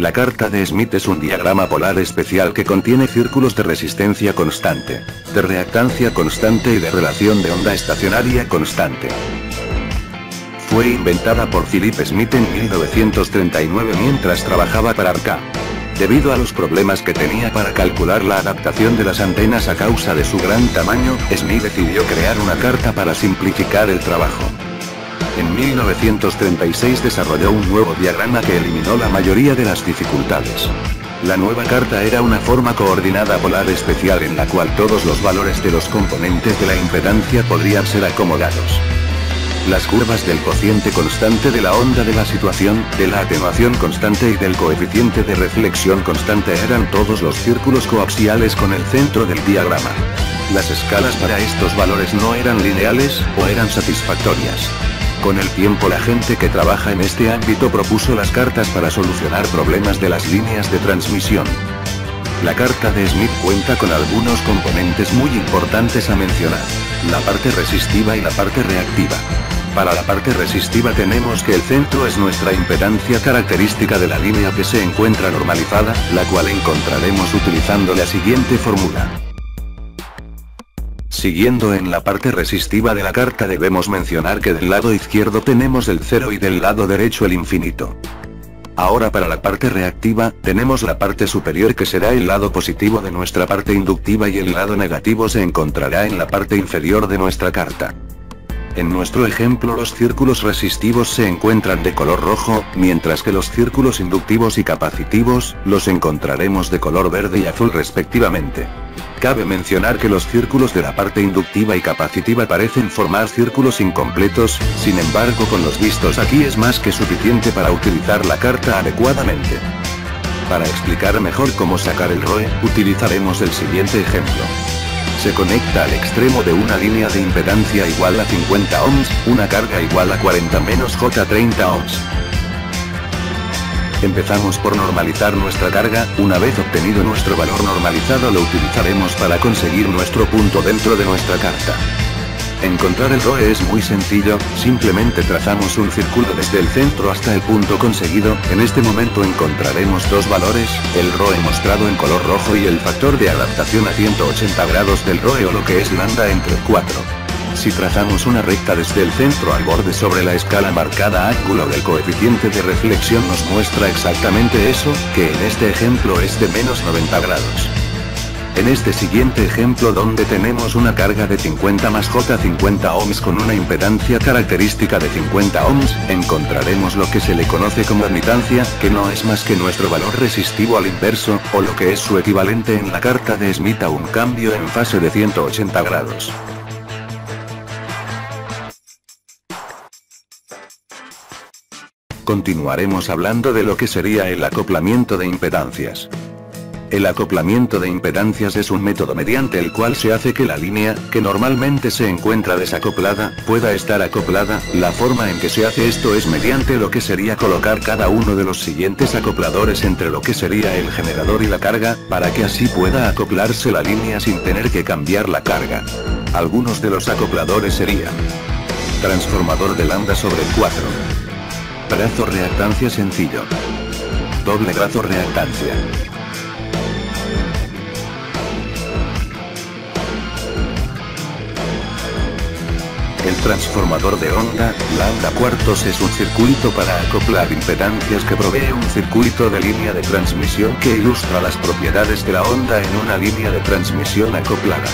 La carta de Smith es un diagrama polar especial que contiene círculos de resistencia constante, de reactancia constante y de relación de onda estacionaria constante. Fue inventada por Philip Smith en 1939 mientras trabajaba para Arca. Debido a los problemas que tenía para calcular la adaptación de las antenas a causa de su gran tamaño, Smith decidió crear una carta para simplificar el trabajo. En 1936 desarrolló un nuevo diagrama que eliminó la mayoría de las dificultades. La nueva carta era una forma coordinada polar especial en la cual todos los valores de los componentes de la impedancia podrían ser acomodados. Las curvas del cociente constante de la onda de la situación, de la atenuación constante y del coeficiente de reflexión constante eran todos los círculos coaxiales con el centro del diagrama. Las escalas para estos valores no eran lineales, o eran satisfactorias. Con el tiempo la gente que trabaja en este ámbito propuso las cartas para solucionar problemas de las líneas de transmisión. La carta de Smith cuenta con algunos componentes muy importantes a mencionar: la parte resistiva y la parte reactiva. Para la parte resistiva tenemos que el centro es nuestra impedancia característica de la línea que se encuentra normalizada, la cual encontraremos utilizando la siguiente fórmula. Siguiendo en la parte resistiva de la carta debemos mencionar que del lado izquierdo tenemos el 0 y del lado derecho el infinito. Ahora para la parte reactiva, tenemos la parte superior que será el lado positivo de nuestra parte inductiva y el lado negativo se encontrará en la parte inferior de nuestra carta. En nuestro ejemplo los círculos resistivos se encuentran de color rojo, mientras que los círculos inductivos y capacitivos, los encontraremos de color verde y azul respectivamente. Cabe mencionar que los círculos de la parte inductiva y capacitiva parecen formar círculos incompletos, sin embargo con los vistos aquí es más que suficiente para utilizar la carta adecuadamente. Para explicar mejor cómo sacar el ROE, utilizaremos el siguiente ejemplo. Se conecta al extremo de una línea de impedancia igual a 50 ohms, una carga igual a 40 menos J 30 ohms. Empezamos por normalizar nuestra carga, una vez obtenido nuestro valor normalizado lo utilizaremos para conseguir nuestro punto dentro de nuestra carta. Encontrar el ROE es muy sencillo, simplemente trazamos un círculo desde el centro hasta el punto conseguido, en este momento encontraremos dos valores, el ROE mostrado en color rojo y el factor de adaptación a 180 grados del ROE o lo que es lambda entre 4. Si trazamos una recta desde el centro al borde sobre la escala marcada ángulo del coeficiente de reflexión nos muestra exactamente eso, que en este ejemplo es de menos 90 grados. En este siguiente ejemplo donde tenemos una carga de 50 más J 50 ohms con una impedancia característica de 50 ohms, encontraremos lo que se le conoce como admitancia, que no es más que nuestro valor resistivo al inverso, o lo que es su equivalente en la carta de Smith a un cambio en fase de 180 grados. Continuaremos hablando de lo que sería el acoplamiento de impedancias. El acoplamiento de impedancias es un método mediante el cual se hace que la línea, que normalmente se encuentra desacoplada, pueda estar acoplada. La forma en que se hace esto es mediante lo que sería colocar cada uno de los siguientes acopladores entre lo que sería el generador y la carga, para que así pueda acoplarse la línea sin tener que cambiar la carga. Algunos de los acopladores serían: transformador de lambda sobre 4, brazo reactancia sencillo, doble brazo reactancia. El transformador de onda, lambda cuartos es un circuito para acoplar impedancias que provee un circuito de línea de transmisión que ilustra las propiedades de la onda en una línea de transmisión acoplada.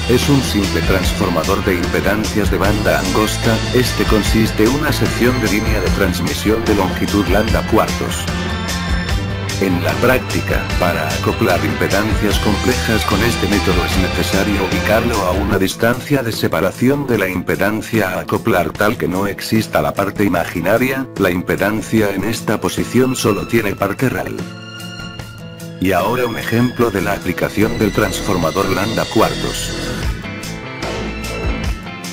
Es un simple transformador de impedancias de banda angosta, este consiste en una sección de línea de transmisión de longitud lambda cuartos. En la práctica, para acoplar impedancias complejas con este método es necesario ubicarlo a una distancia de separación de la impedancia a acoplar tal que no exista la parte imaginaria, la impedancia en esta posición solo tiene parte real. Y ahora un ejemplo de la aplicación del transformador lambda cuartos.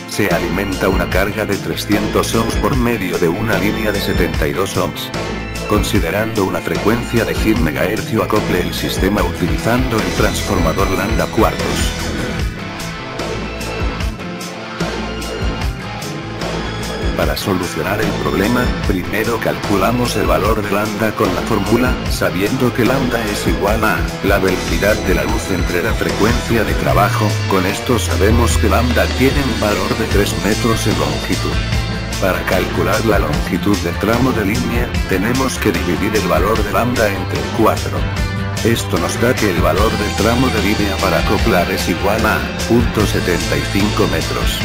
Se alimenta una carga de 300 ohms por medio de una línea de 72 ohms. Considerando una frecuencia de 100 MHz acople el sistema utilizando el transformador lambda cuartos. Para solucionar el problema, primero calculamos el valor de lambda con la fórmula, sabiendo que lambda es igual a la velocidad de la luz entre la frecuencia de trabajo. Con esto sabemos que lambda tiene un valor de 3 metros en longitud. Para calcular la longitud del tramo de línea, tenemos que dividir el valor de lambda entre 4. Esto nos da que el valor del tramo de línea para acoplar es igual a 0.75 metros.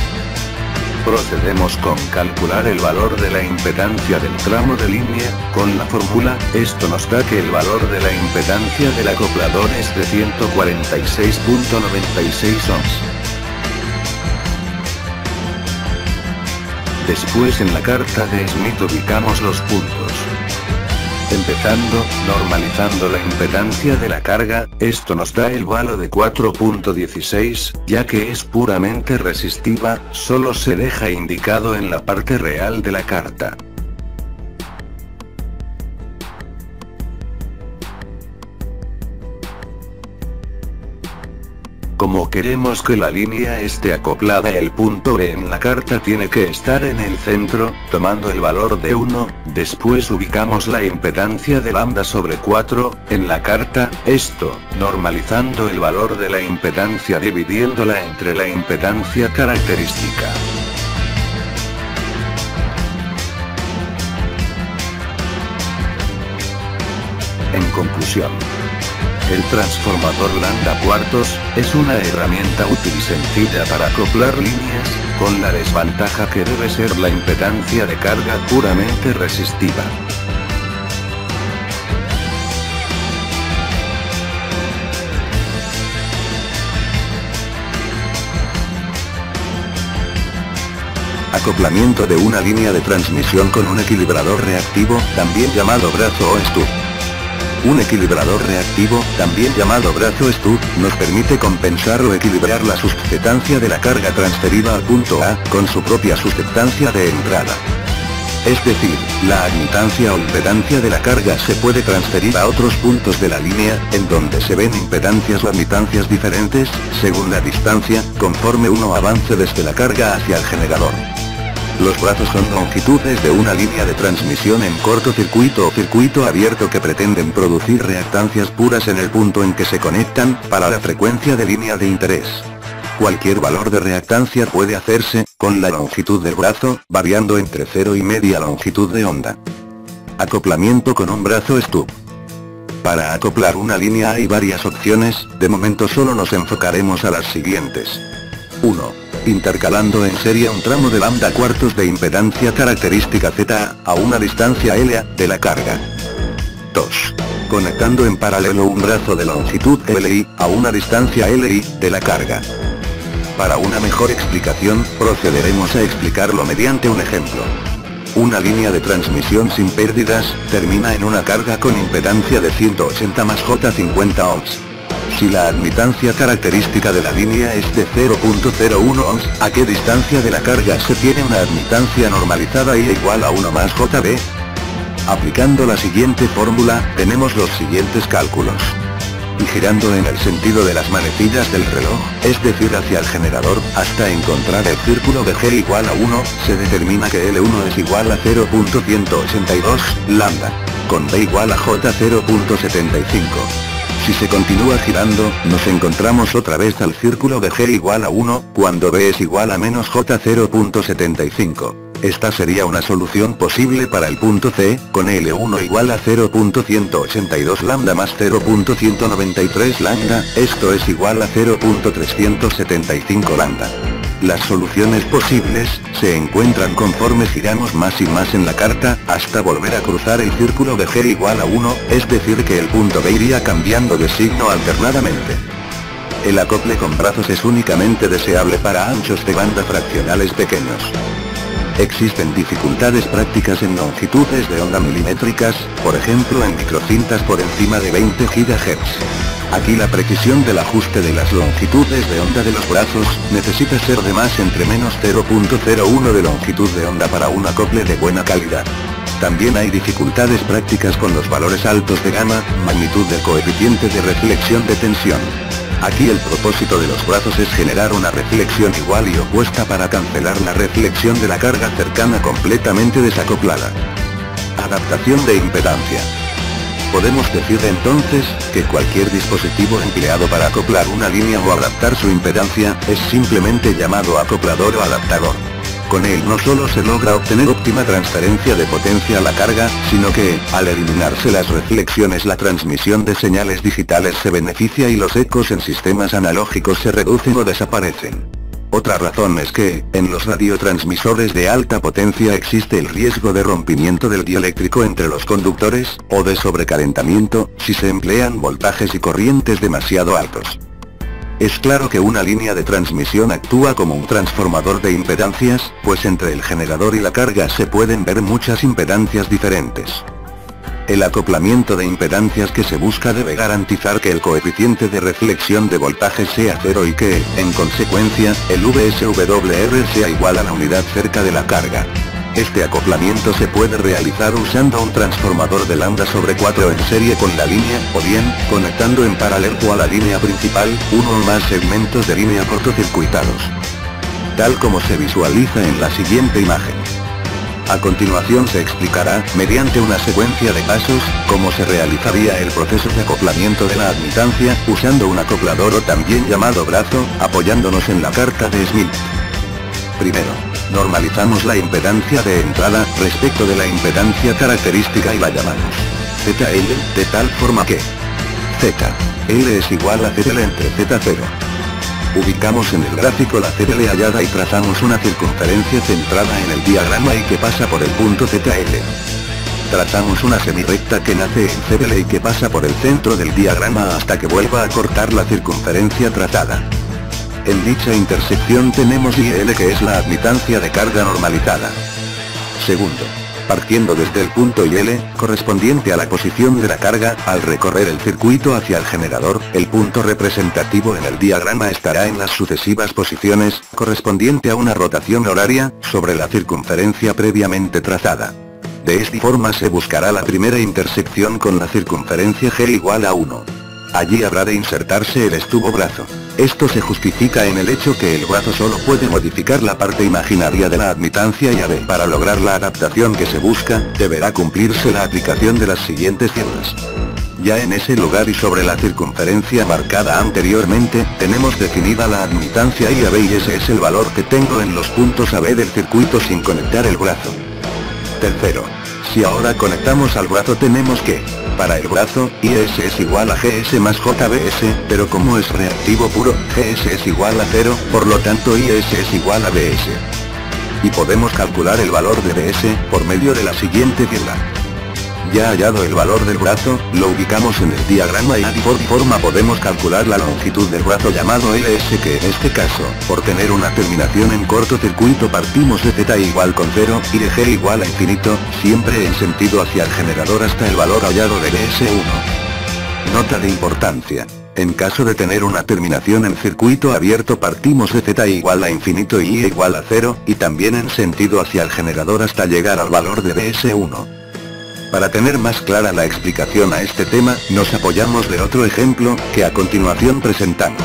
Procedemos con calcular el valor de la impedancia del tramo de línea, con la fórmula. Esto nos da que el valor de la impedancia del acoplador es de 146.96 ohms. Después en la carta de Smith ubicamos los puntos. Empezando, normalizando la impedancia de la carga, esto nos da el valor de 4.16, ya que es puramente resistiva, solo se deja indicado en la parte real de la carta. Como queremos que la línea esté acoplada, el punto B en la carta tiene que estar en el centro, tomando el valor de 1, después ubicamos la impedancia de lambda sobre 4, en la carta, esto, normalizando el valor de la impedancia dividiéndola entre la impedancia característica. En conclusión, el transformador lambda cuartos es una herramienta útil y sencilla para acoplar líneas, con la desventaja que debe ser la impedancia de carga puramente resistiva. Acoplamiento de una línea de transmisión con un equilibrador reactivo, también llamado brazo o stud. Un equilibrador reactivo, también llamado brazo stud, nos permite compensar o equilibrar la susceptancia de la carga transferida al punto A, con su propia susceptancia de entrada. Es decir, la admitancia o impedancia de la carga se puede transferir a otros puntos de la línea, en donde se ven impedancias o admitancias diferentes, según la distancia, conforme uno avance desde la carga hacia el generador. Los brazos son longitudes de una línea de transmisión en cortocircuito o circuito abierto que pretenden producir reactancias puras en el punto en que se conectan, para la frecuencia de línea de interés. Cualquier valor de reactancia puede hacerse, con la longitud del brazo, variando entre 0 y media longitud de onda. Acoplamiento con un brazo stud. Para acoplar una línea hay varias opciones, de momento solo nos enfocaremos a las siguientes. 1. Intercalando en serie un tramo de lambda cuartos de impedancia característica Z a una distancia LA de la carga. 2. Conectando en paralelo un brazo de longitud LI a una distancia LI de la carga. Para una mejor explicación, procederemos a explicarlo mediante un ejemplo. Una línea de transmisión sin pérdidas termina en una carga con impedancia de 180 más J50 ohms. Si la admitancia característica de la línea es de 0.01 ohms, ¿a qué distancia de la carga se tiene una admitancia normalizada I igual a 1 más JB? Aplicando la siguiente fórmula, tenemos los siguientes cálculos. Y girando en el sentido de las manecillas del reloj, es decir hacia el generador, hasta encontrar el círculo de G igual a 1, se determina que L1 es igual a 0.182 lambda, con B igual a J 0.75. Si se continúa girando, nos encontramos otra vez al círculo de G igual a 1, cuando B es igual a menos J 0.75. Esta sería una solución posible para el punto C, con L1 igual a 0.182 lambda más 0.193 lambda, esto es igual a 0.375 lambda. Las soluciones posibles, se encuentran conforme giramos más y más en la carta, hasta volver a cruzar el círculo de G igual a 1, es decir que el punto B iría cambiando de signo alternadamente. El acople con brazos es únicamente deseable para anchos de banda fraccionales pequeños. Existen dificultades prácticas en longitudes de onda milimétricas, por ejemplo en microcintas por encima de 20 GHz. Aquí la precisión del ajuste de las longitudes de onda de los brazos, necesita ser de más entre menos 0.01 de longitud de onda para un acople de buena calidad. También hay dificultades prácticas con los valores altos de gamma, magnitud del coeficiente de reflexión de tensión. Aquí el propósito de los brazos es generar una reflexión igual y opuesta para cancelar la reflexión de la carga cercana completamente desacoplada. Adaptación de impedancia. Podemos decir entonces, que cualquier dispositivo empleado para acoplar una línea o adaptar su impedancia, es simplemente llamado acoplador o adaptador. Con él no solo se logra obtener óptima transferencia de potencia a la carga, sino que, al eliminarse las reflexiones, la transmisión de señales digitales se beneficia y los ecos en sistemas analógicos se reducen o desaparecen. Otra razón es que, en los radiotransmisores de alta potencia existe el riesgo de rompimiento del dieléctrico entre los conductores, o de sobrecalentamiento, si se emplean voltajes y corrientes demasiado altos. Es claro que una línea de transmisión actúa como un transformador de impedancias, pues entre el generador y la carga se pueden ver muchas impedancias diferentes. El acoplamiento de impedancias que se busca debe garantizar que el coeficiente de reflexión de voltaje sea cero y que, en consecuencia, el VSWR sea igual a la unidad cerca de la carga. Este acoplamiento se puede realizar usando un transformador de λ/4 en serie con la línea, o bien, conectando en paralelo a la línea principal, uno o más segmentos de línea cortocircuitados. Tal como se visualiza en la siguiente imagen. A continuación se explicará, mediante una secuencia de pasos, cómo se realizaría el proceso de acoplamiento de la admitancia, usando un acoplador o también llamado brazo, apoyándonos en la carta de Smith. Primero, normalizamos la impedancia de entrada, respecto de la impedancia característica y la llamamos ZL, de tal forma que ZL es igual a ZL entre Z0. Ubicamos en el gráfico la ZL hallada y trazamos una circunferencia centrada en el diagrama y que pasa por el punto ZL. Trazamos una semirecta que nace en ZL y que pasa por el centro del diagrama hasta que vuelva a cortar la circunferencia trazada. En dicha intersección tenemos IL, que es la admitancia de carga normalizada. Segundo, partiendo desde el punto IL, correspondiente a la posición de la carga, al recorrer el circuito hacia el generador, el punto representativo en el diagrama estará en las sucesivas posiciones, correspondiente a una rotación horaria, sobre la circunferencia previamente trazada. De esta forma se buscará la primera intersección con la circunferencia G igual a 1. Allí habrá de insertarse el estuvo brazo. Esto se justifica en el hecho que el brazo solo puede modificar la parte imaginaria de la admitancia y para lograr la adaptación que se busca, deberá cumplirse la aplicación de las siguientes figuras. Ya en ese lugar y sobre la circunferencia marcada anteriormente, tenemos definida la admitancia IAB y ese es el valor que tengo en los puntos AB del circuito sin conectar el brazo. Tercero, si ahora conectamos al brazo tenemos que, para el brazo, IS es igual a GS más JBS, pero como es reactivo puro, GS es igual a 0, por lo tanto IS es igual a BS. Y podemos calcular el valor de BS, por medio de la siguiente figura. Ya hallado el valor del brazo, lo ubicamos en el diagrama y de forma podemos calcular la longitud del brazo llamado LS, que en este caso, por tener una terminación en cortocircuito partimos de Z igual con 0, y de G igual a infinito, siempre en sentido hacia el generador hasta el valor hallado de BS1. Nota de importancia. En caso de tener una terminación en circuito abierto partimos de Z igual a infinito y I igual a 0, y también en sentido hacia el generador hasta llegar al valor de BS1. Para tener más clara la explicación a este tema, nos apoyamos de otro ejemplo, que a continuación presentamos.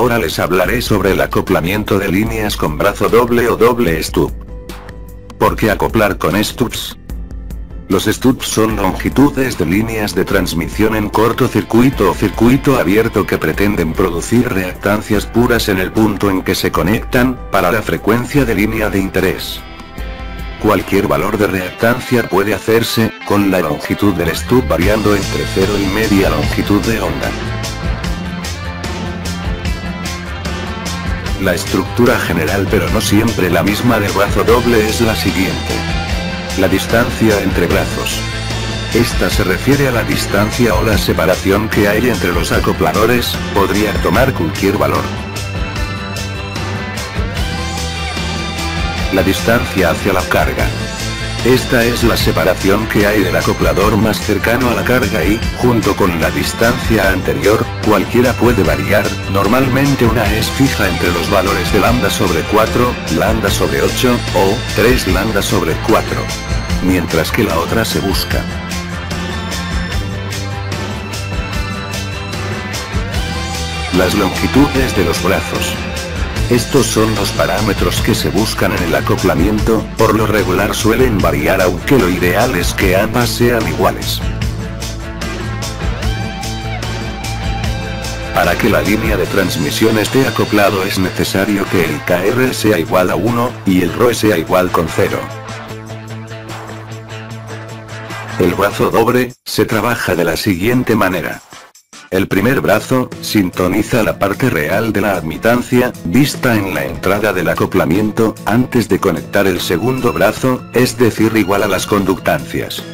Ahora les hablaré sobre el acoplamiento de líneas con brazo doble o doble stub. ¿Por qué acoplar con stubs? Los stubs son longitudes de líneas de transmisión en cortocircuito o circuito abierto que pretenden producir reactancias puras en el punto en que se conectan, para la frecuencia de línea de interés. Cualquier valor de reactancia puede hacerse, con la longitud del stub variando entre 0 y media longitud de onda. La estructura general, pero no siempre la misma, del brazo doble es la siguiente. La distancia entre brazos. Esta se refiere a la distancia o la separación que hay entre los acopladores, podría tomar cualquier valor. La distancia hacia la carga. Esta es la separación que hay del acoplador más cercano a la carga y, junto con la distancia anterior, cualquiera puede variar, normalmente una es fija entre los valores de lambda sobre 4, lambda sobre 8, o 3 lambda sobre 4. Mientras que la otra se busca. Las longitudes de los brazos. Estos son los parámetros que se buscan en el acoplamiento, por lo regular suelen variar, aunque lo ideal es que ambas sean iguales. Para que la línea de transmisión esté acoplado es necesario que el KR sea igual a 1, y el ρ sea igual con 0. El brazo doble, se trabaja de la siguiente manera. El primer brazo, sintoniza la parte real de la admitancia, vista en la entrada del acoplamiento, antes de conectar el segundo brazo, es decir, igual a las conductancias.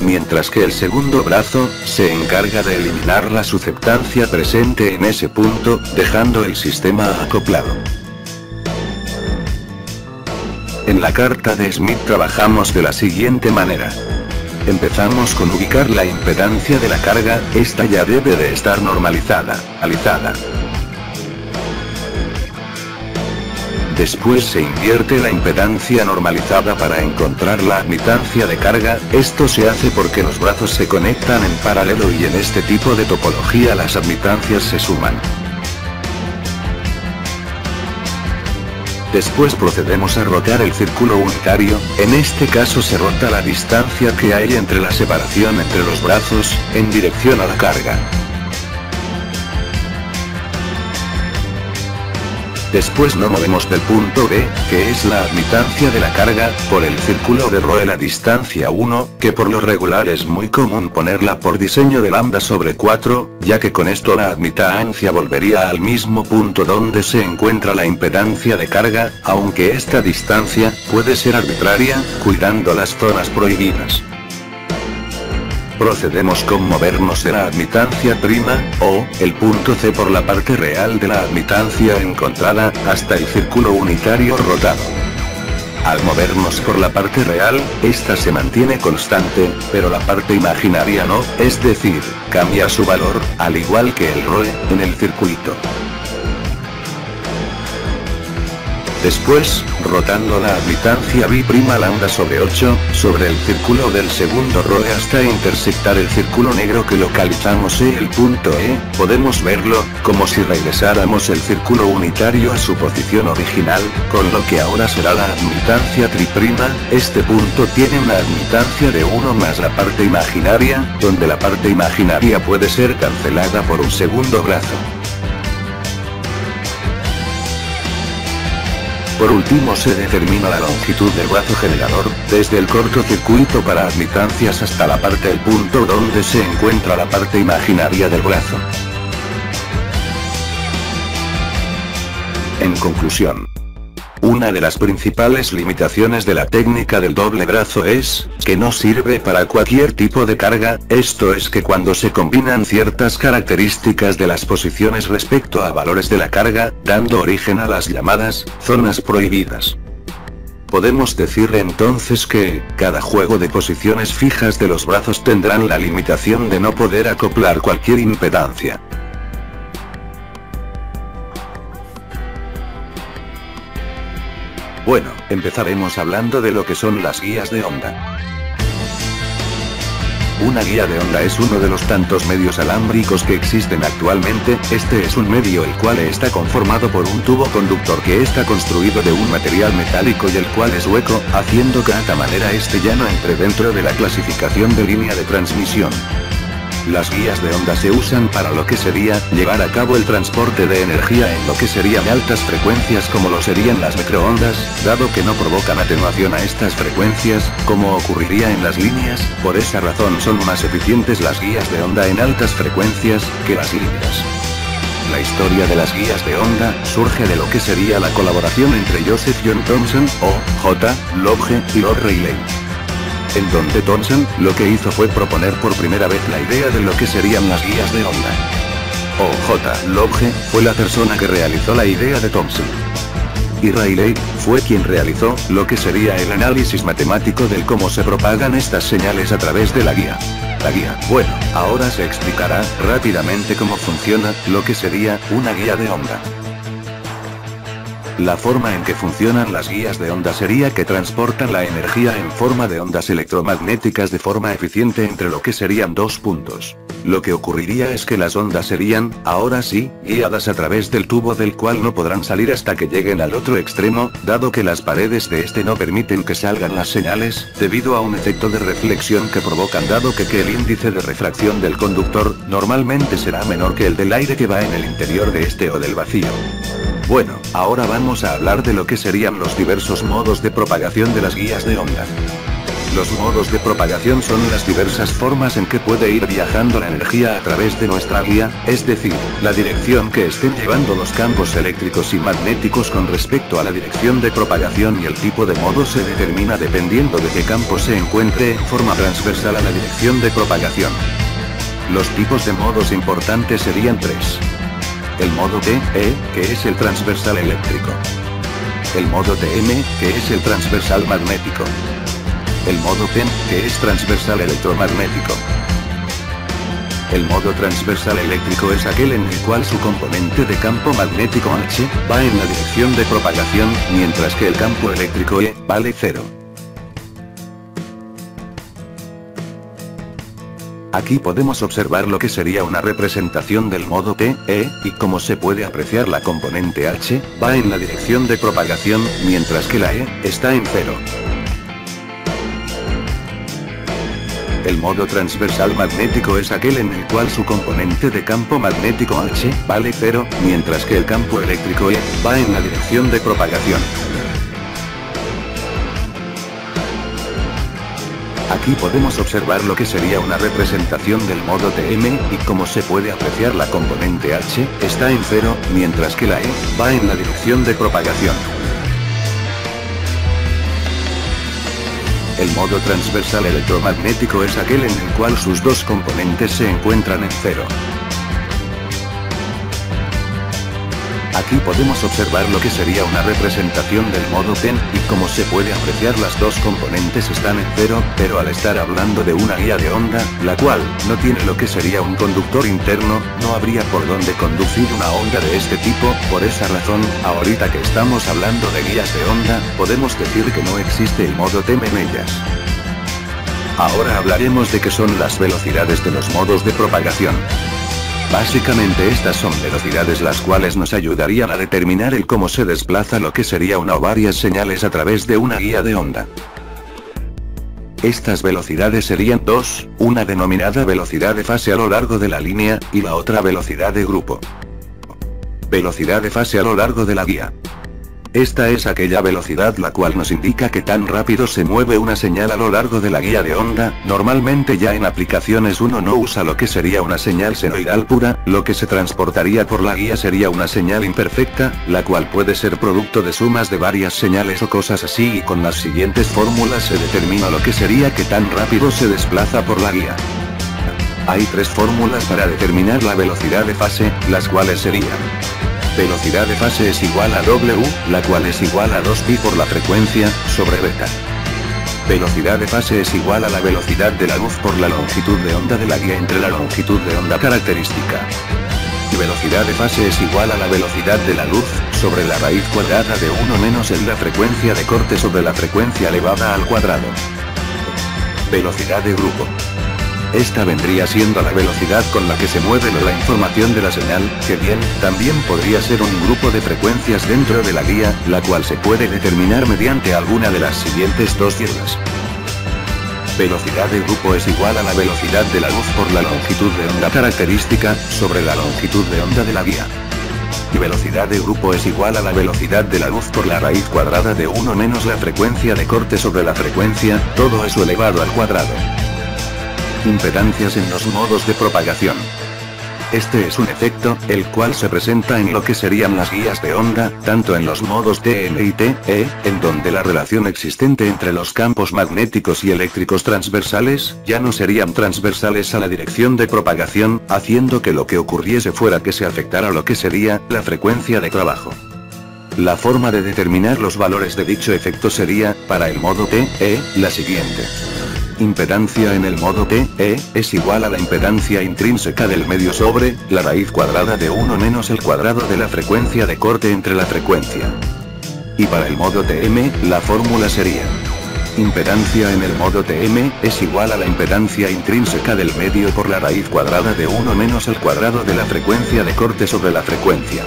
Mientras que el segundo brazo, se encarga de eliminar la susceptancia presente en ese punto, dejando el sistema acoplado. En la carta de Smith trabajamos de la siguiente manera. Empezamos con ubicar la impedancia de la carga, esta ya debe de estar normalizada, alizada. Después se invierte la impedancia normalizada para encontrar la admitancia de carga, esto se hace porque los brazos se conectan en paralelo y en este tipo de topología las admitancias se suman. Después procedemos a rotar el círculo unitario, en este caso se rota la distancia que hay entre la separación entre los brazos, en dirección a la carga. Después no movemos del punto B, que es la admitancia de la carga, por el círculo de ρ la distancia 1, que por lo regular es muy común ponerla por diseño de lambda sobre 4, ya que con esto la admitancia volvería al mismo punto donde se encuentra la impedancia de carga, aunque esta distancia puede ser arbitraria, cuidando las zonas prohibidas. Procedemos con movernos de la admitancia prima, o, el punto C por la parte real de la admitancia encontrada, hasta el círculo unitario rotado. Al movernos por la parte real, esta se mantiene constante, pero la parte imaginaria no, es decir, cambia su valor, al igual que el ρ, en el circuito. Después, rotando la admitancia B' lambda sobre 8, sobre el círculo del segundo ρ hasta intersectar el círculo negro que localizamos en el punto E, podemos verlo, como si regresáramos el círculo unitario a su posición original, con lo que ahora será la admitancia tri', este punto tiene una admitancia de 1 más la parte imaginaria, donde la parte imaginaria puede ser cancelada por un segundo brazo. Por último se determina la longitud del brazo generador, desde el cortocircuito para admitancias hasta la parte del punto donde se encuentra la parte imaginaria del brazo. En conclusión, una de las principales limitaciones de la técnica del doble brazo es, que no sirve para cualquier tipo de carga, esto es que cuando se combinan ciertas características de las posiciones respecto a valores de la carga, dando origen a las llamadas, zonas prohibidas. Podemos decir entonces que, cada juego de posiciones fijas de los brazos tendrán la limitación de no poder acoplar cualquier impedancia. Bueno, empezaremos hablando de lo que son las guías de onda. Una guía de onda es uno de los tantos medios alámbricos que existen actualmente. Este es un medio el cual está conformado por un tubo conductor que está construido de un material metálico y el cual es hueco, haciendo que de esta manera este ya no entre dentro de la clasificación de línea de transmisión. Las guías de onda se usan para lo que sería, llevar a cabo el transporte de energía en lo que serían altas frecuencias como lo serían las microondas, dado que no provocan atenuación a estas frecuencias, como ocurriría en las líneas. Por esa razón son más eficientes las guías de onda en altas frecuencias, que las líneas. La historia de las guías de onda, surge de lo que sería la colaboración entre Joseph John Thomson, o J. Lodge, y Lord Rayleigh. En donde Thomson, lo que hizo fue proponer por primera vez la idea de lo que serían las guías de onda. J. Lodge, fue la persona que realizó la idea de Thomson. Y Rayleigh, fue quien realizó, lo que sería el análisis matemático del cómo se propagan estas señales a través de la guía. La guía. Bueno, ahora se explicará, rápidamente cómo funciona, lo que sería, una guía de onda. La forma en que funcionan las guías de onda sería que transportan la energía en forma de ondas electromagnéticas de forma eficiente entre lo que serían dos puntos. Lo que ocurriría es que las ondas serían, ahora sí, guiadas a través del tubo del cual no podrán salir hasta que lleguen al otro extremo, dado que las paredes de este no permiten que salgan las señales, debido a un efecto de reflexión que provocan, dado que el índice de refracción del conductor, normalmente será menor que el del aire que va en el interior de este o del vacío. Bueno, ahora vamos a hablar de lo que serían los diversos modos de propagación de las guías de onda. Los modos de propagación son las diversas formas en que puede ir viajando la energía a través de nuestra guía, es decir, la dirección que estén llevando los campos eléctricos y magnéticos con respecto a la dirección de propagación, y el tipo de modo se determina dependiendo de qué campo se encuentre en forma transversal a la dirección de propagación. Los tipos de modos importantes serían tres. El modo TE, que es el transversal eléctrico. El modo TM, que es el transversal magnético. El modo TEN, que es transversal electromagnético. El modo transversal eléctrico es aquel en el cual su componente de campo magnético H, va en la dirección de propagación, mientras que el campo eléctrico E, vale 0. Aquí podemos observar lo que sería una representación del modo TE, y como se puede apreciar, la componente H, va en la dirección de propagación, mientras que la E, está en 0. El modo transversal magnético es aquel en el cual su componente de campo magnético H, vale 0, mientras que el campo eléctrico E, va en la dirección de propagación. Aquí podemos observar lo que sería una representación del modo TM, y como se puede apreciar, la componente H, está en 0, mientras que la E, va en la dirección de propagación. El modo transversal electromagnético es aquel en el cual sus dos componentes se encuentran en 0. Aquí podemos observar lo que sería una representación del modo TEN, y como se puede apreciar, las dos componentes están en 0, pero al estar hablando de una guía de onda, la cual no tiene lo que sería un conductor interno, no habría por dónde conducir una onda de este tipo. Por esa razón, ahorita que estamos hablando de guías de onda, podemos decir que no existe el modo TEM en ellas. Ahora hablaremos de qué son las velocidades de los modos de propagación. Básicamente estas son velocidades las cuales nos ayudarían a determinar el cómo se desplaza lo que sería una o varias señales a través de una guía de onda. Estas velocidades serían dos, una denominada velocidad de fase a lo largo de la línea, y la otra velocidad de grupo. Velocidad de fase a lo largo de la guía. Esta es aquella velocidad la cual nos indica que tan rápido se mueve una señal a lo largo de la guía de onda. Normalmente ya en aplicaciones uno no usa lo que sería una señal senoidal pura, lo que se transportaría por la guía sería una señal imperfecta, la cual puede ser producto de sumas de varias señales o cosas así, y con las siguientes fórmulas se determina lo que sería que tan rápido se desplaza por la guía. Hay tres fórmulas para determinar la velocidad de fase, las cuales serían: velocidad de fase es igual a W, la cual es igual a 2pi por la frecuencia, sobre beta. Velocidad de fase es igual a la velocidad de la luz por la longitud de onda de la guía entre la longitud de onda característica. Y velocidad de fase es igual a la velocidad de la luz, sobre la raíz cuadrada de 1 menos el la frecuencia de corte sobre la frecuencia elevada al cuadrado. Velocidad de grupo. Esta vendría siendo la velocidad con la que se mueve la información de la señal, que bien, también podría ser un grupo de frecuencias dentro de la guía, la cual se puede determinar mediante alguna de las siguientes dos reglas. Velocidad de grupo es igual a la velocidad de la luz por la longitud de onda característica, sobre la longitud de onda de la guía. Y velocidad de grupo es igual a la velocidad de la luz por la raíz cuadrada de 1 menos la frecuencia de corte sobre la frecuencia, todo eso elevado al cuadrado. Impedancias en los modos de propagación. Este es un efecto, el cual se presenta en lo que serían las guías de onda, tanto en los modos TM y TE, en donde la relación existente entre los campos magnéticos y eléctricos transversales, ya no serían transversales a la dirección de propagación, haciendo que lo que ocurriese fuera que se afectara lo que sería, la frecuencia de trabajo. La forma de determinar los valores de dicho efecto sería, para el modo TE, la siguiente. Impedancia en el modo TE, es igual a la impedancia intrínseca del medio sobre, la raíz cuadrada de 1 menos el cuadrado de la frecuencia de corte entre la frecuencia. Y para el modo TM, la fórmula sería. Impedancia en el modo TM, es igual a la impedancia intrínseca del medio por la raíz cuadrada de 1 menos el cuadrado de la frecuencia de corte sobre la frecuencia.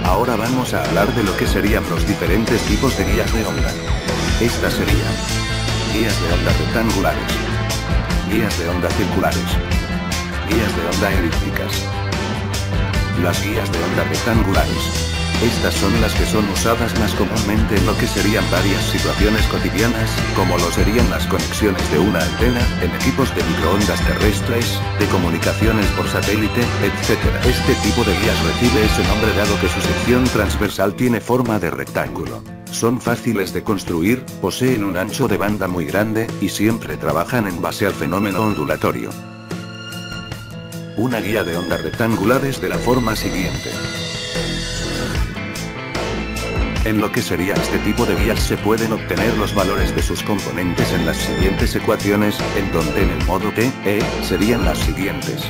Ahora vamos a hablar de lo que serían los diferentes tipos de guías de onda. Estas serían. Guías de onda rectangulares. Guías de onda circulares. Guías de onda elípticas. Las guías de onda rectangulares. Estas son las que son usadas más comúnmente en lo que serían varias situaciones cotidianas, como lo serían las conexiones de una antena, en equipos de microondas terrestres, de comunicaciones por satélite, etc. Este tipo de guías recibe ese nombre dado que su sección transversal tiene forma de rectángulo. Son fáciles de construir, poseen un ancho de banda muy grande, y siempre trabajan en base al fenómeno ondulatorio. Una guía de onda rectangular es de la forma siguiente. En lo que sería este tipo de guías se pueden obtener los valores de sus componentes en las siguientes ecuaciones, en donde en el modo TE, serían las siguientes.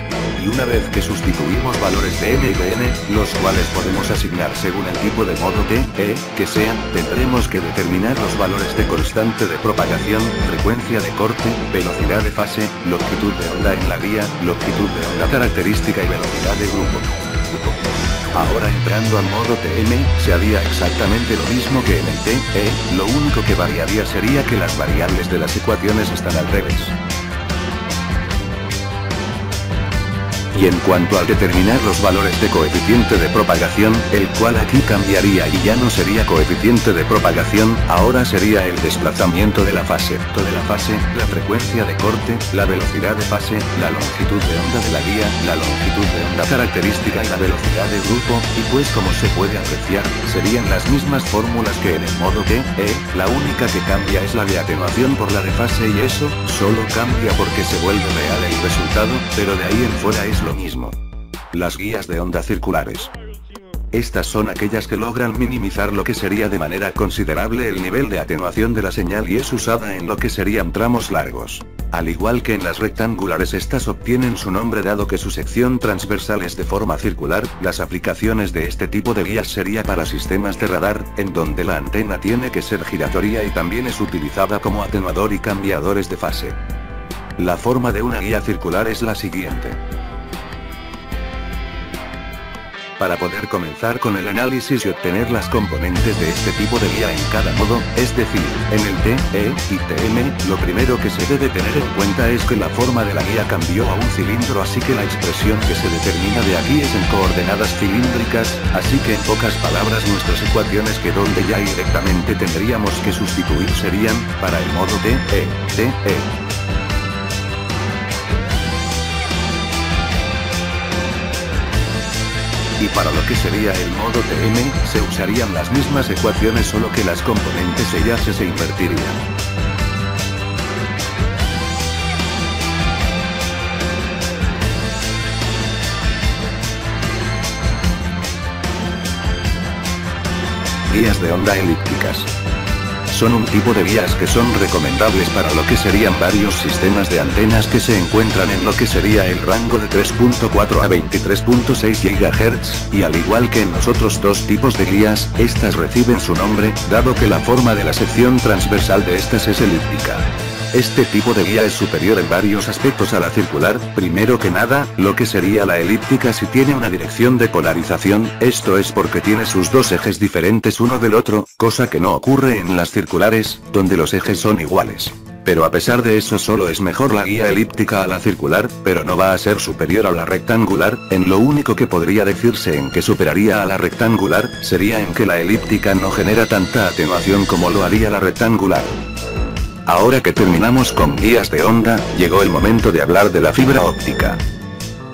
Y una vez que sustituimos valores de M y de N, los cuales podemos asignar según el tipo de modo TE, que sean, tendremos que determinar los valores de constante de propagación, frecuencia de corte, velocidad de fase, longitud de onda en la guía, longitud de onda característica y velocidad de grupo. Ahora entrando al modo TM, se haría exactamente lo mismo que en el TE, lo único que variaría sería que las variables de las ecuaciones están al revés. Y en cuanto al determinar los valores de coeficiente de propagación, el cual aquí cambiaría y ya no sería coeficiente de propagación, ahora sería el desplazamiento de la fase, la frecuencia de corte, la velocidad de fase, la longitud de onda de la guía, la longitud de onda característica y la velocidad de grupo, y pues como se puede apreciar, serían las mismas fórmulas que en el modo TE, la única que cambia es la de atenuación por la de fase y eso, solo cambia porque se vuelve real el resultado, pero de ahí en fuera es lo mismo. Las guías de onda circulares. Estas son aquellas que logran minimizar lo que sería de manera considerable el nivel de atenuación de la señal y es usada en lo que serían tramos largos. Al igual que en las rectangulares, estas obtienen su nombre dado que su sección transversal es de forma circular. Las aplicaciones de este tipo de guías sería para sistemas de radar, en donde la antena tiene que ser giratoria y también es utilizada como atenuador y cambiadores de fase. La forma de una guía circular es la siguiente. Para poder comenzar con el análisis y obtener las componentes de este tipo de guía en cada modo, es decir, en el TE y TM, lo primero que se debe tener en cuenta es que la forma de la guía cambió a un cilindro, así que la expresión que se determina de aquí es en coordenadas cilíndricas, así que en pocas palabras nuestras ecuaciones que donde ya directamente tendríamos que sustituir serían, para el modo TE. Y para lo que sería el modo TM, se usarían las mismas ecuaciones solo que las componentes se invertirían. Guías de onda elípticas. Son un tipo de guías que son recomendables para lo que serían varios sistemas de antenas que se encuentran en lo que sería el rango de 3.4 a 23.6 GHz, y al igual que en los otros dos tipos de guías, estas reciben su nombre, dado que la forma de la sección transversal de estas es elíptica. este tipo de guía es superior en varios aspectos a la circular. Primero que nada, lo que sería la elíptica sí tiene una dirección de polarización, esto es porque tiene sus dos ejes diferentes uno del otro, cosa que no ocurre en las circulares, donde los ejes son iguales. Pero a pesar de eso solo es mejor la guía elíptica a la circular, pero no va a ser superior a la rectangular. En lo único que podría decirse en que superaría a la rectangular, sería en que la elíptica no genera tanta atenuación como lo haría la rectangular. Ahora que terminamos con guías de onda, llegó el momento de hablar de la fibra óptica.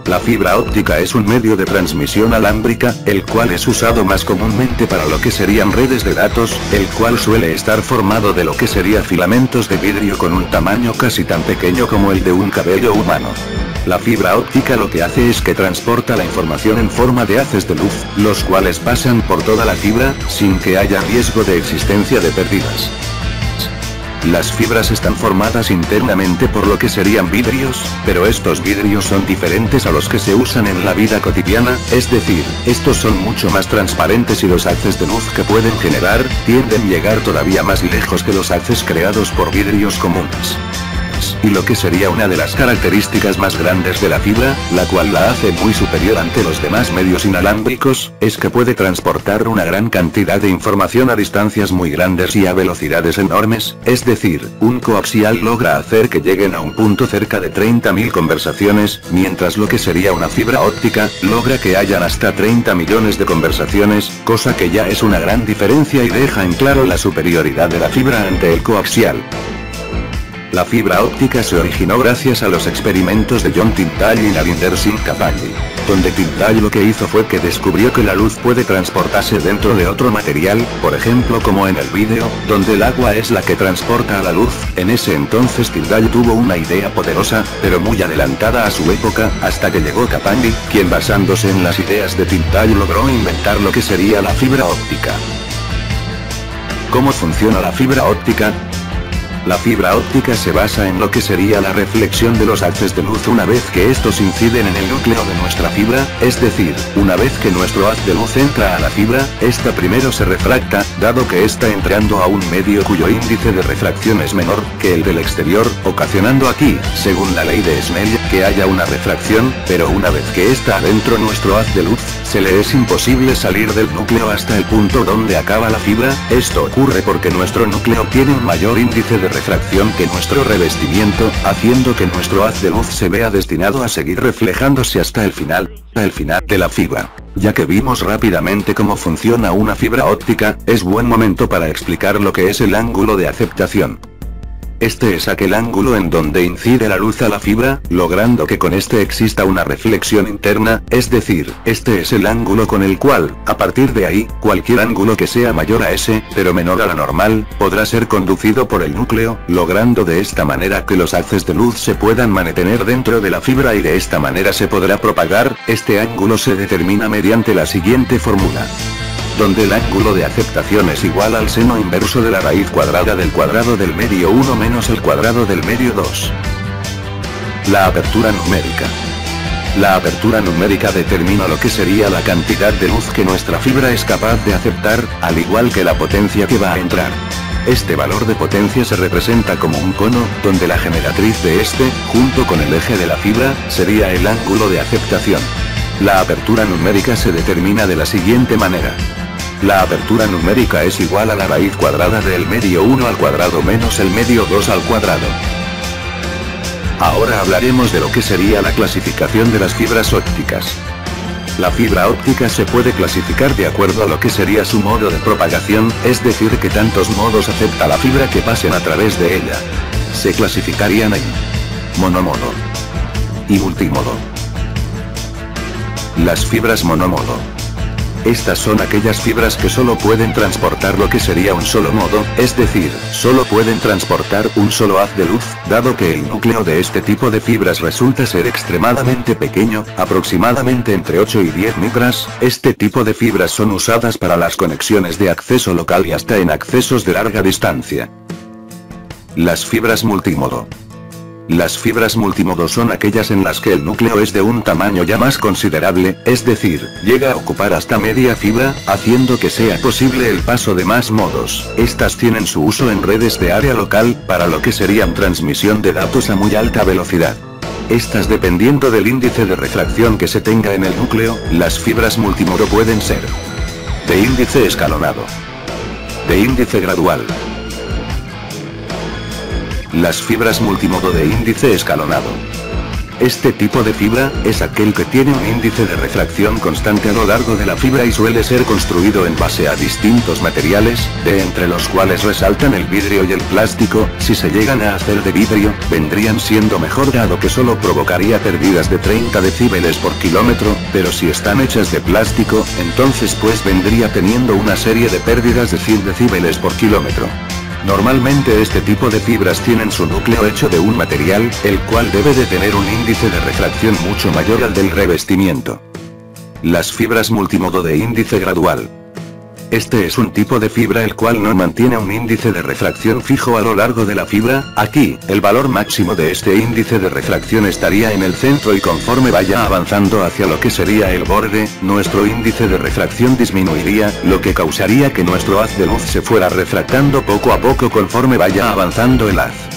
La fibra óptica es un medio de transmisión alámbrica, el cual es usado más comúnmente para lo que serían redes de datos, el cual suele estar formado de lo que sería filamentos de vidrio con un tamaño casi tan pequeño como el de un cabello humano. La fibra óptica lo que hace es que transporta la información en forma de haces de luz, los cuales pasan por toda la fibra, sin que haya riesgo de existencia de pérdidas. Las fibras están formadas internamente por lo que serían vidrios, pero estos vidrios son diferentes a los que se usan en la vida cotidiana, es decir, estos son mucho más transparentes y los haces de luz que pueden generar, tienden a llegar todavía más lejos que los haces creados por vidrios comunes. Y lo que sería una de las características más grandes de la fibra, la cual la hace muy superior ante los demás medios inalámbricos, es que puede transportar una gran cantidad de información a distancias muy grandes y a velocidades enormes, es decir, un coaxial logra hacer que lleguen a un punto cerca de 30.000 conversaciones, mientras lo que sería una fibra óptica, logra que hayan hasta 30 millones de conversaciones, cosa que ya es una gran diferencia y deja en claro la superioridad de la fibra ante el coaxial. La fibra óptica se originó gracias a los experimentos de John Tyndall y Narinder Singh Kapalji, donde Tyndall lo que hizo fue que descubrió que la luz puede transportarse dentro de otro material, por ejemplo como en el vídeo, donde el agua es la que transporta a la luz. En ese entonces Tyndall tuvo una idea poderosa, pero muy adelantada a su época, hasta que llegó Kapalji, quien basándose en las ideas de Tyndall logró inventar lo que sería la fibra óptica. ¿Cómo funciona la fibra óptica? La fibra óptica se basa en lo que sería la reflexión de los haces de luz una vez que estos inciden en el núcleo de nuestra fibra, es decir, una vez que nuestro haz de luz entra a la fibra, esta primero se refracta, dado que está entrando a un medio cuyo índice de refracción es menor que el del exterior, ocasionando aquí, según la ley de Snell, que haya una refracción, pero una vez que está adentro nuestro haz de luz, se le es imposible salir del núcleo hasta el punto donde acaba la fibra. Esto ocurre porque nuestro núcleo tiene un mayor índice de refracción que nuestro revestimiento, haciendo que nuestro haz de luz se vea destinado a seguir reflejándose hasta el final de la fibra. Ya que vimos rápidamente cómo funciona una fibra óptica, es buen momento para explicar lo que es el ángulo de aceptación. Este es aquel ángulo en donde incide la luz a la fibra, logrando que con este exista una reflexión interna, es decir, este es el ángulo con el cual, a partir de ahí, cualquier ángulo que sea mayor a ese, pero menor a la normal, podrá ser conducido por el núcleo, logrando de esta manera que los haces de luz se puedan mantener dentro de la fibra y de esta manera se podrá propagar. Este ángulo se determina mediante la siguiente fórmula, donde el ángulo de aceptación es igual al seno inverso de la raíz cuadrada del cuadrado del medio 1 menos el cuadrado del medio 2. La apertura numérica. La apertura numérica determina lo que sería la cantidad de luz que nuestra fibra es capaz de aceptar, al igual que la potencia que va a entrar. Este valor de potencia se representa como un cono, donde la generatriz de este, junto con el eje de la fibra, sería el ángulo de aceptación. La apertura numérica se determina de la siguiente manera. La apertura numérica es igual a la raíz cuadrada del medio 1 al cuadrado menos el medio 2 al cuadrado. Ahora hablaremos de lo que sería la clasificación de las fibras ópticas. La fibra óptica se puede clasificar de acuerdo a lo que sería su modo de propagación, es decir que tantos modos acepta la fibra que pasen a través de ella. Se clasificarían en monomodo y multimodo. Las fibras monomodo. Estas son aquellas fibras que solo pueden transportar lo que sería un solo modo, es decir, solo pueden transportar un solo haz de luz, dado que el núcleo de este tipo de fibras resulta ser extremadamente pequeño, aproximadamente entre 8 y 10 micras. Este tipo de fibras son usadas para las conexiones de acceso local y hasta en accesos de larga distancia. Las fibras multimodo. Las fibras multimodo son aquellas en las que el núcleo es de un tamaño ya más considerable, es decir, llega a ocupar hasta media fibra, haciendo que sea posible el paso de más modos. Estas tienen su uso en redes de área local, para lo que serían transmisión de datos a muy alta velocidad. Estas, dependiendo del índice de refracción que se tenga en el núcleo, las fibras multimodo pueden ser de índice escalonado, de índice gradual. Las fibras multimodo de índice escalonado. Este tipo de fibra, es aquel que tiene un índice de refracción constante a lo largo de la fibra y suele ser construido en base a distintos materiales, de entre los cuales resaltan el vidrio y el plástico. Si se llegan a hacer de vidrio, vendrían siendo mejor dado que solo provocaría pérdidas de 30 decibeles por kilómetro, pero si están hechas de plástico, entonces pues vendría teniendo una serie de pérdidas de 100 decibeles por kilómetro. Normalmente este tipo de fibras tienen su núcleo hecho de un material, el cual debe de tener un índice de refracción mucho mayor al del revestimiento. Las fibras multimodo de índice gradual. Este es un tipo de fibra el cual no mantiene un índice de refracción fijo a lo largo de la fibra. Aquí, el valor máximo de este índice de refracción estaría en el centro y conforme vaya avanzando hacia lo que sería el borde, nuestro índice de refracción disminuiría, lo que causaría que nuestro haz de luz se fuera refractando poco a poco conforme vaya avanzando el haz.